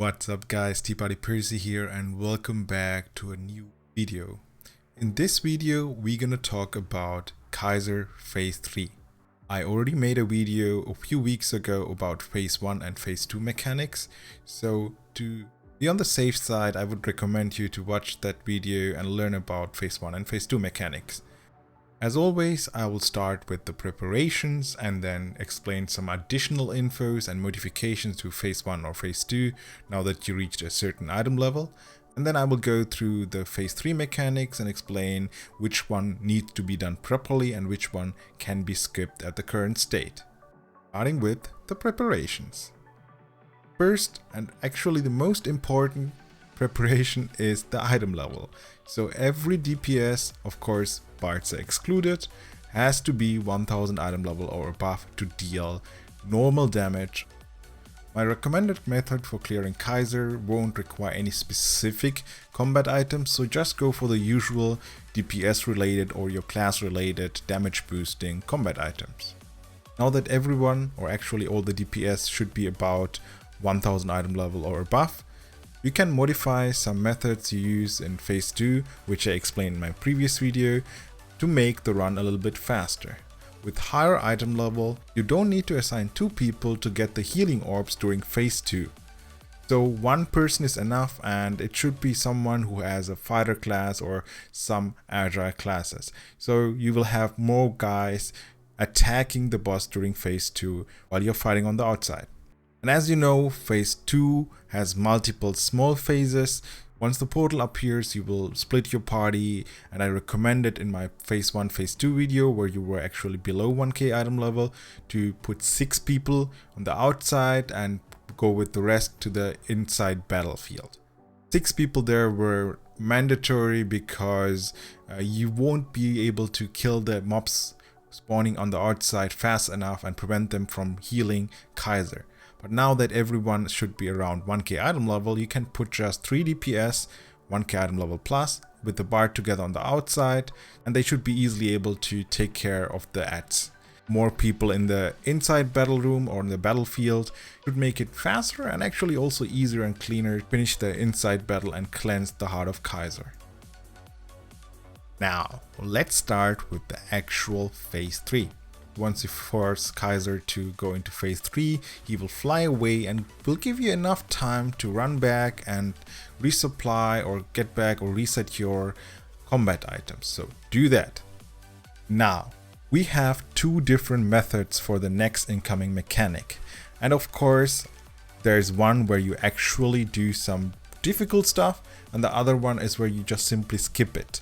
What's up guys, T-Party Percy here and welcome back to a new video. In this video we're gonna talk about Kaiser Phase 3. I already made a video a few weeks ago about Phase 1 and Phase 2 mechanics, so to be on the safe side I would recommend you to watch that video and learn about Phase 1 and Phase 2 mechanics. As always, I will start with the preparations and then explain some additional infos and modifications to Phase 1 or Phase 2 now that you reached a certain item level. And then I will go through the Phase 3 mechanics and explain which one needs to be done properly and which one can be skipped at the current state. Starting with the preparations. First, and actually the most important preparation, is the item level. So every DPS, of course parts are excluded, has to be 1000 item level or above to deal normal damage. My recommended method for clearing Kaiser won't require any specific combat items, so just go for the usual DPS related or your class related damage boosting combat items. Now that everyone, or actually all the DPS, should be about 1000 item level or above, you can modify some methods you use in Phase 2, which I explained in my previous video, to make the run a little bit faster. With higher item level, you don't need to assign 2 people to get the healing orbs during Phase 2. So one person is enough, and it should be someone who has a fighter class or some agile classes. So you will have more guys attacking the boss during Phase 2 while you're fighting on the outside. And as you know, Phase 2 has multiple small phases. Once the portal appears, you will split your party, and I recommend it in my Phase 1, Phase 2 video where you were actually below 1k item level to put 6 people on the outside and go with the rest to the inside battlefield. 6 people there were mandatory because you won't be able to kill the mobs spawning on the outside fast enough and prevent them from healing Kaiser. But now that everyone should be around 1k item level, you can put just 3 DPS, 1k item level plus, with the bard together on the outside, and they should be easily able to take care of the ads. More people in the inside battle room or in the battlefield should make it faster and actually also easier and cleaner to finish the inside battle and cleanse the heart of Kaiser. Now, let's start with the actual Phase 3. Once you force Kaiser to go into Phase 3, he will fly away and will give you enough time to run back and resupply or get back or reset your combat items. So do that. Now, we have 2 different methods for the next incoming mechanic. And of course, there's one where you actually do some difficult stuff, and the other one is where you just simply skip it.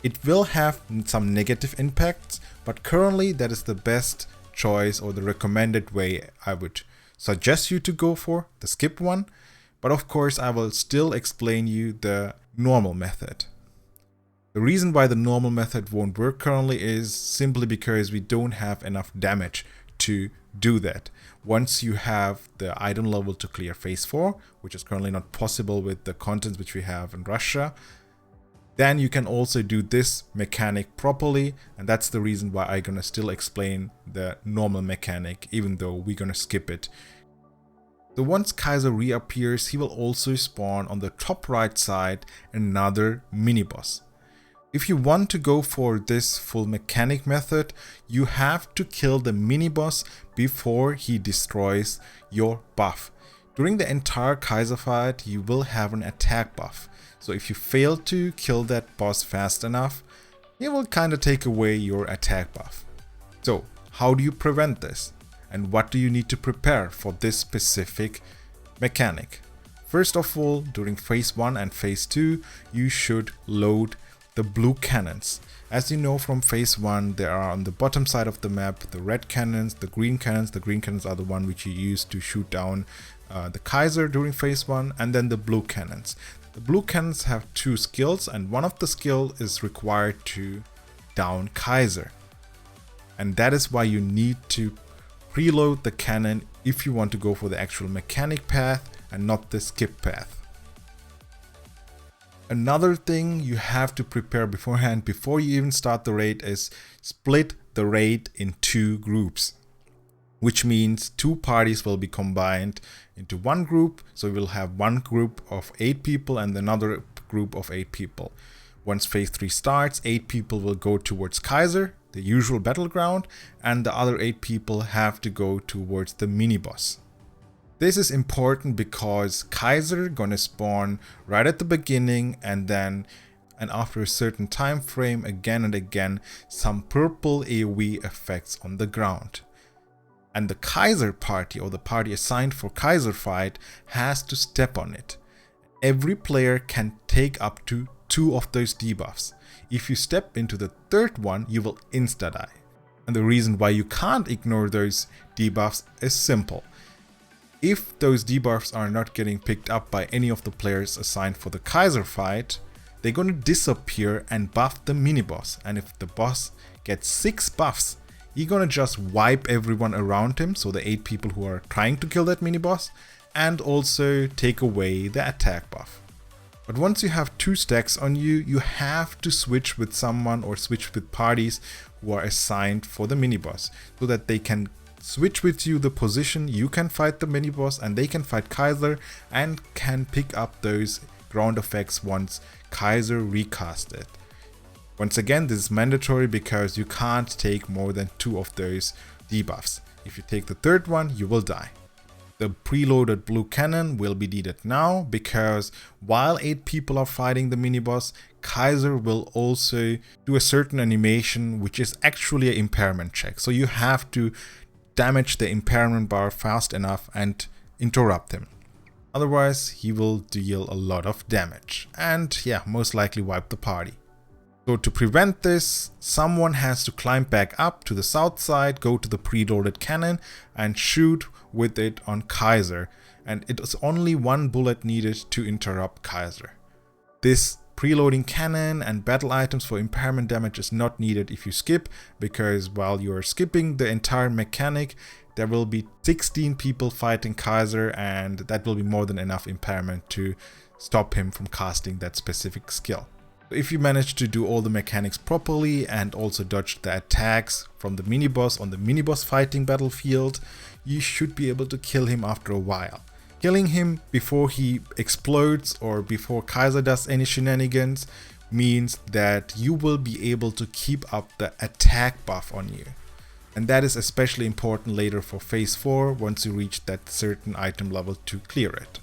It will have some negative impacts, but currently that is the best choice or the recommended way I would suggest you to go for, the skip one. But of course I will still explain you the normal method. The reason why the normal method won't work currently is simply because we don't have enough damage to do that. Once you have the item level to clear Phase 4, which is currently not possible with the contents which we have in Russia, then you can also do this mechanic properly, and that's the reason why I'm gonna still explain the normal mechanic even though we're gonna skip it. So once Kaiser reappears, he will also spawn on the top right side another mini-boss. If you want to go for this full mechanic method, you have to kill the mini-boss before he destroys your buff. During the entire Kaiser fight, you will have an attack buff. So if you fail to kill that boss fast enough, he will kind of take away your attack buff. So how do you prevent this? And what do you need to prepare for this specific mechanic? First of all, during Phase 1 and Phase 2, you should load the blue cannons. As you know from Phase 1, there are on the bottom side of the map the red cannons, the green cannons. The green cannons are the one which you use to shoot down the Kaiser during Phase 1, and then the blue cannons. The blue cannons have 2 skills, and one of the skills is required to down Kaiser. And that is why you need to preload the cannon if you want to go for the actual mechanic path and not the skip path. Another thing you have to prepare beforehand, before you even start the raid, is split the raid in 2 groups. which means two parties will be combined into one group. So we'll have one group of 8 people and another group of 8 people. Once phase 3 starts, 8 people will go towards Kaiser, the usual battleground, and the other 8 people have to go towards the mini-boss. This is important because Kaiser gonna spawn right at the beginning, and after a certain time frame, again and again, some purple AoE effects on the ground. And the Kaiser party, or the party assigned for Kaiser fight, has to step on it. Every player can take up to 2 of those debuffs. If you step into the third one, you will insta-die. And the reason why you can't ignore those debuffs is simple. If those debuffs are not getting picked up by any of the players assigned for the Kaiser fight, they're gonna disappear and buff the mini-boss. And if the boss gets 6 buffs, you're gonna just wipe everyone around him, so the 8 people who are trying to kill that mini-boss, and also take away the attack buff. But once you have 2 stacks on you, you have to switch with someone or switch with parties who are assigned for the mini-boss, so that they can switch with you the position, you can fight the mini-boss and they can fight Kaiser and can pick up those ground effects once Kaiser recast it. Once again, this is mandatory because you can't take more than 2 of those debuffs. If you take the third one, you will die. The preloaded blue cannon will be needed now because while 8 people are fighting the mini-boss, Kaiser will also do a certain animation which is actually an impairment check. So you have to damage the impairment bar fast enough and interrupt him. Otherwise, he will deal a lot of damage and most likely wipe the party. So to prevent this, someone has to climb back up to the south side, go to the preloaded cannon and shoot with it on Kaiser. And it is only 1 bullet needed to interrupt Kaiser. This preloading cannon and battle items for impairment damage is not needed if you skip, because while you are skipping the entire mechanic, there will be 16 people fighting Kaiser, and that will be more than enough impairment to stop him from casting that specific skill. If you manage to do all the mechanics properly and also dodge the attacks from the mini-boss on the mini-boss fighting battlefield, you should be able to kill him after a while. Killing him before he explodes or before Kaiser does any shenanigans means that you will be able to keep up the attack buff on you. And that is especially important later for phase 4 once you reach that certain item level to clear it.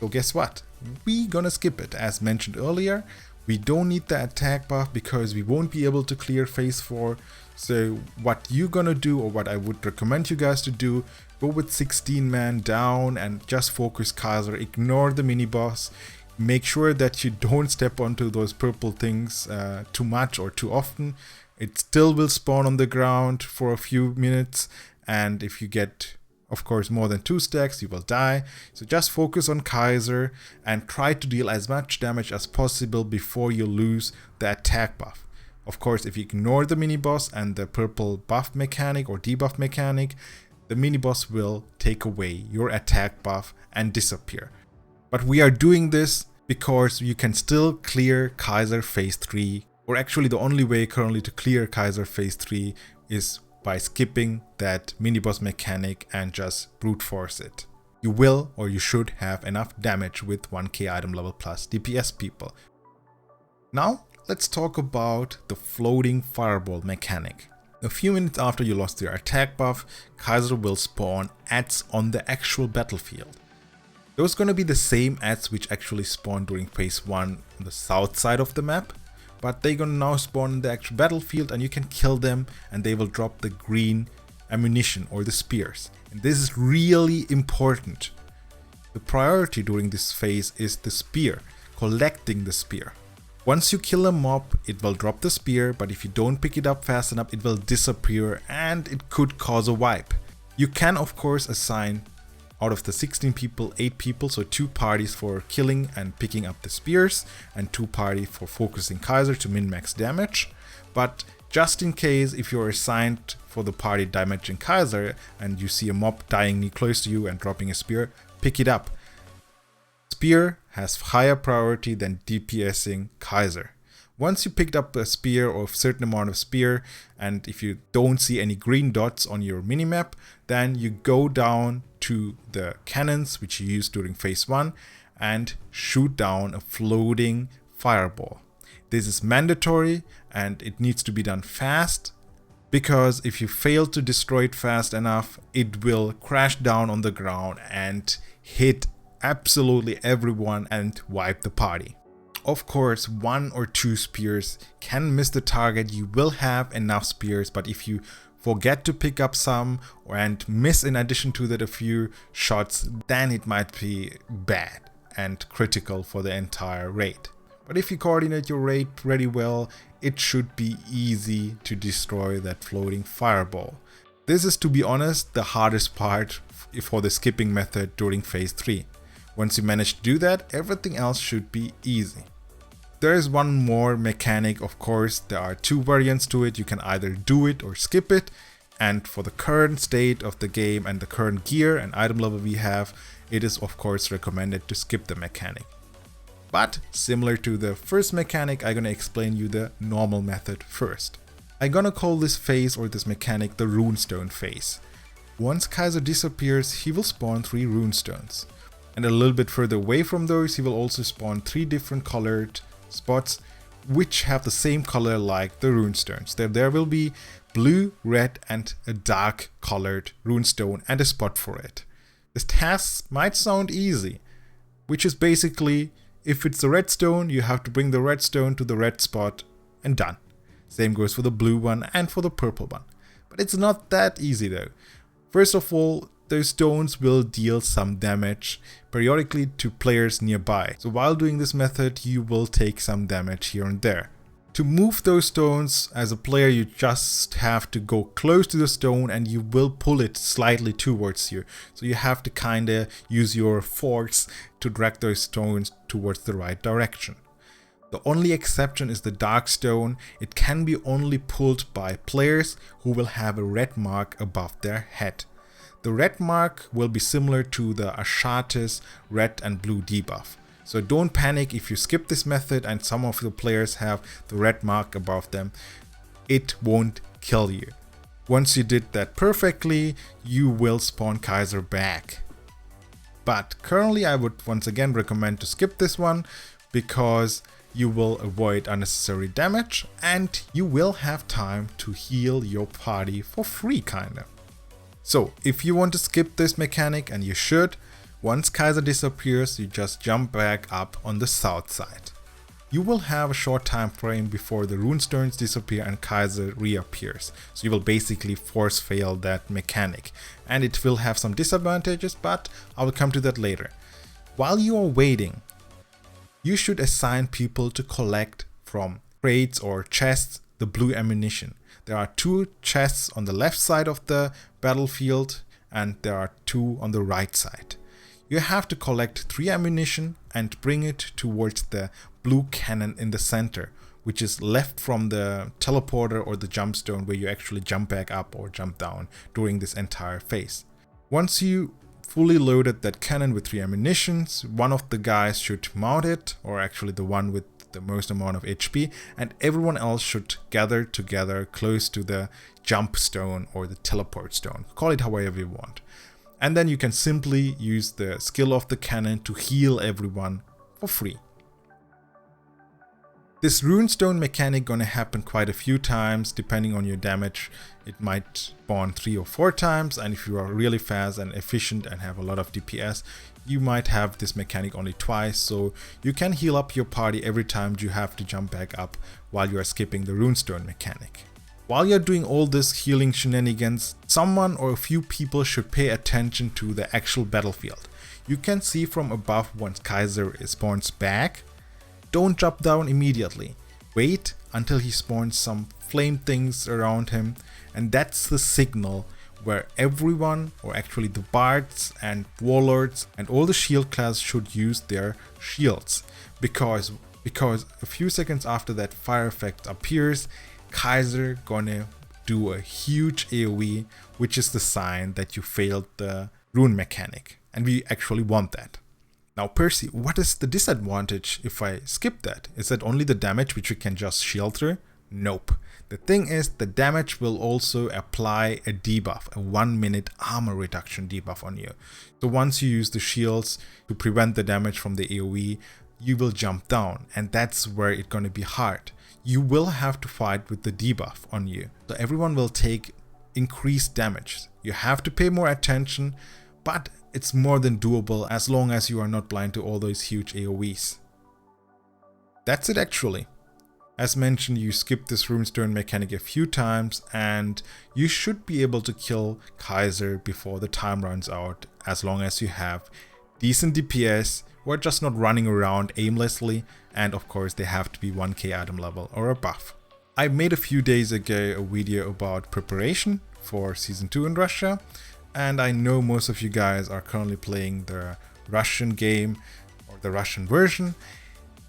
So guess what? We're gonna skip it. As mentioned earlier, we don't need the attack buff because we won't be able to clear phase 4. So what you're gonna do, or what I would recommend you guys to do, go with 16 man down and just focus Kaiser, ignore the mini boss, make sure that you don't step onto those purple things too much or too often. It still will spawn on the ground for a few minutes, and if you get, of course, more than 2 stacks, you will die. So just focus on Kaiser and try to deal as much damage as possible before you lose the attack buff. Of course, if you ignore the mini boss and the purple buff mechanic or debuff mechanic, the mini boss will take away your attack buff and disappear. But we are doing this because you can still clear Kaiser phase 3, or actually the only way currently to clear Kaiser phase 3 is by skipping that mini boss mechanic and just brute force it. You will, or you should have enough damage with 1k item level plus DPS people. Now let's talk about the floating fireball mechanic. A few minutes after you lost your attack buff, Kaiser will spawn ads on the actual battlefield. Those are going to be the same ads which actually spawned during phase 1 on the south side of the map, but they're going to now spawn in the actual battlefield and you can kill them and they will drop the green ammunition or the spears. And this is really important. The priority during this phase is the spear, collecting the spear. Once you kill a mob, it will drop the spear, but if you don't pick it up fast enough, it will disappear and it could cause a wipe. You can of course assign out of the 16 people, 8 people, so 2 parties for killing and picking up the spears and 2 parties for focusing Kaiser to min-max damage. But just in case, if you're assigned for the party damaging Kaiser and you see a mob dying close to you and dropping a spear, pick it up. Spear has higher priority than DPSing Kaiser. Once you picked up a spear or a certain amount of spear, and if you don't see any green dots on your minimap, then you go down to the cannons which you used during phase 1 and shoot down a floating fireball. This is mandatory and it needs to be done fast, because if you fail to destroy it fast enough, it will crash down on the ground and hit absolutely everyone and wipe the party. Of course, 1 or 2 spears can miss the target. You will have enough spears, but if you forget to pick up some and miss in addition to that a few shots, then it might be bad and critical for the entire raid. But if you coordinate your raid pretty well, it should be easy to destroy that floating fireball. This is, to be honest, the hardest part for the skipping method during phase 3. Once you manage to do that, everything else should be easy. There is one more mechanic, of course. There are 2 variants to it. You can either do it or skip it. And for the current state of the game and the current gear and item level we have, it is of course recommended to skip the mechanic. But similar to the first mechanic, I'm gonna explain you the normal method first. I'm gonna call this phase or this mechanic the Runestone phase. Once Kaiser disappears, he will spawn 3 runestones. And a little bit further away from those, he will also spawn 3 different colored spots which have the same color like the runestones. There will be blue, red and a dark colored runestone and a spot for it. This task might sound easy, which is basically, if it's a red stone, you have to bring the red stone to the red spot and done. Same goes for the blue one and for the purple one. But it's not that easy though. First of all, those stones will deal some damage periodically to players nearby. So while doing this method, you will take some damage here and there. To move those stones as a player, you just have to go close to the stone and you will pull it slightly towards you. So you have to kinda use your force to drag those stones towards the right direction. The only exception is the dark stone. It can be only pulled by players who will have a red mark above their head. The red mark will be similar to the Ashate's red and blue debuff. So don't panic if you skip this method and some of the players have the red mark above them. It won't kill you. Once you did that perfectly, you will spawn Kaiser back. But currently I would once again recommend to skip this one, because you will avoid unnecessary damage and you will have time to heal your party for free kinda. So if you want to skip this mechanic, and you should, once Kaiser disappears, you just jump back up on the south side. You will have a short time frame before the runestones disappear and Kaiser reappears. So you will basically force fail that mechanic. And it will have some disadvantages, but I will come to that later. While you are waiting, you should assign people to collect from crates or chests the blue ammunition. There are 2 chests on the left side of the battlefield and there are 2 on the right side. You have to collect 3 ammunition and bring it towards the blue cannon in the center, which is left from the teleporter or the jump stone where you actually jump back up or jump down during this entire phase. Once you fully loaded that cannon with 3 ammunitions, one of the guys should mount it, or actually the one with the most amount of HP, and everyone else should gather together close to the jump stone or the teleport stone. Call it however you want. And then you can simply use the skill of the cannon to heal everyone for free. This runestone mechanic gonna happen quite a few times depending on your damage. It might spawn 3 or 4 times, and if you are really fast and efficient and have a lot of DPS, you might have this mechanic only twice, so you can heal up your party every time you have to jump back up while you are skipping the runestone mechanic. While you're doing all this healing shenanigans, someone or a few people should pay attention to the actual battlefield. You can see from above once Kaiser spawns back. Don't drop down immediately. Wait until he spawns some flame things around him, and that's the signal where everyone, or actually the bards and warlords and all the shield class, should use their shields, because a few seconds after that fire effect appears, Kaiser gonna do a huge AoE, which is the sign that you failed the rune mechanic, and we actually want that. Now Percy, what is the disadvantage if I skip that? Is that only the damage which you can just shield through? Nope. The thing is, the damage will also apply a debuff, a 1 minute armor reduction debuff on you. So once you use the shields to prevent the damage from the AoE, you will jump down, and that's where it's gonna be hard. You will have to fight with the debuff on you. So everyone will take increased damage. You have to pay more attention, but it's more than doable as long as you are not blind to all those huge AoEs. That's it actually. As mentioned, you skip this Runestone mechanic a few times and you should be able to kill Kaiser before the time runs out, as long as you have decent DPS who are just not running around aimlessly, and of course they have to be 1k item level or above. I made a few days ago a video about preparation for Season 2 in Russia, and I know most of you guys are currently playing the Russian game or the Russian version.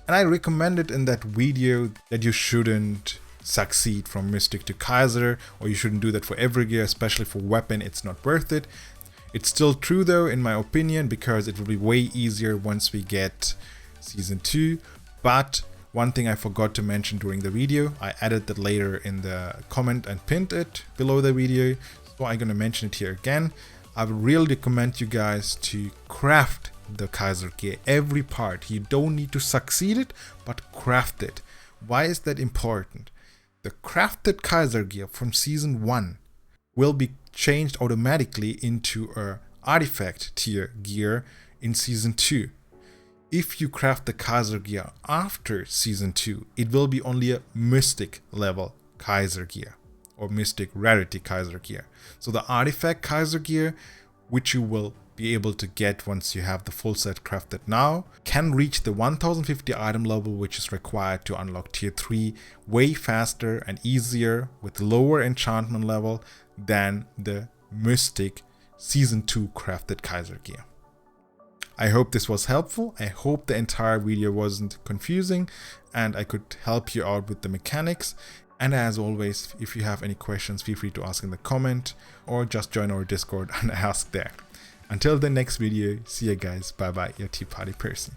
And I recommended in that video that you shouldn't succeed from Mystic to Kaiser, or you shouldn't do that for every gear, especially for weapon. It's not worth it. It's still true though, in my opinion, because it will be way easier once we get Season 2. But one thing I forgot to mention during the video, I added that later in the comment and pinned it below the video. So I'm gonna mention it here again. I would really recommend you guys to craft the Kaiser gear, every part. You don't need to succeed it, but craft it. Why is that important? The crafted Kaiser gear from Season 1 will be changed automatically into a artifact tier gear in Season 2. If you craft the Kaiser gear after Season 2, it will be only a Mystic level Kaiser gear or Mystic rarity Kaiser gear. So the artifact Kaiser gear, which you will be able to get once you have the full set crafted now, can reach the 1050 item level, which is required to unlock tier 3 way faster and easier with lower enchantment level than the Mystic Season 2 crafted Kaiser gear. I hope this was helpful. I hope the entire video wasn't confusing and I could help you out with the mechanics. And as always, if you have any questions, feel free to ask in the comment or just join our Discord and ask there. Until the next video, see you guys. Bye bye, your Tea Party Person.